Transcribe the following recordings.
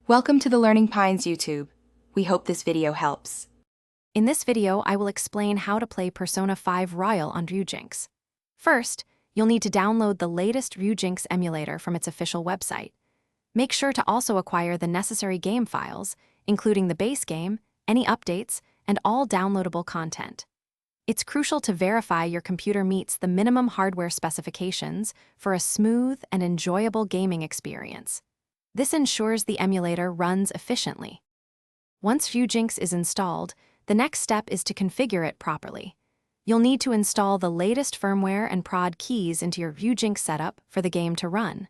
Welcome to the Learning Pines YouTube. We hope this video helps. In this video, I will explain how to play Persona 5 Royal on Ryujinx. First, you'll need to download the latest Ryujinx emulator from its official website. Make sure to also acquire the necessary game files, including the base game, any updates, and all downloadable content. It's crucial to verify your computer meets the minimum hardware specifications for a smooth and enjoyable gaming experience. This ensures the emulator runs efficiently. Once Ryujinx is installed, the next step is to configure it properly. You'll need to install the latest firmware and prod keys into your Ryujinx setup for the game to run.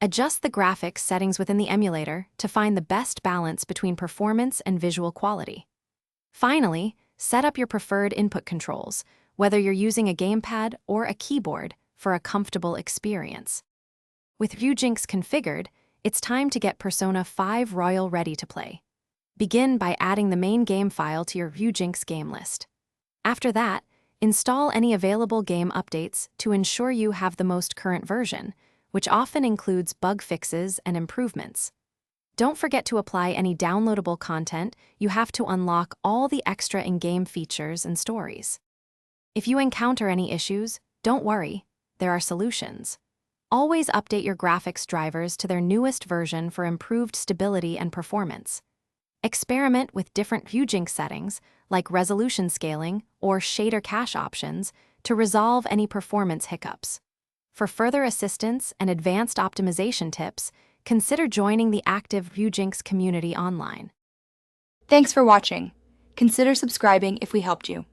Adjust the graphics settings within the emulator to find the best balance between performance and visual quality. Finally, set up your preferred input controls, whether you're using a gamepad or a keyboard, for a comfortable experience. With Ryujinx configured, it's time to get Persona 5 Royal ready to play. Begin by adding the main game file to your Ryujinx game list. After that, install any available game updates to ensure you have the most current version, which often includes bug fixes and improvements. Don't forget to apply any downloadable content. You have to unlock all the extra in-game features and stories. If you encounter any issues, don't worry, there are solutions. Always update your graphics drivers to their newest version for improved stability and performance. Experiment with different Ryujinx settings, like resolution scaling or shader cache options, to resolve any performance hiccups. For further assistance and advanced optimization tips, consider joining the active Ryujinx community online. Thanks for watching. Consider subscribing if we helped you.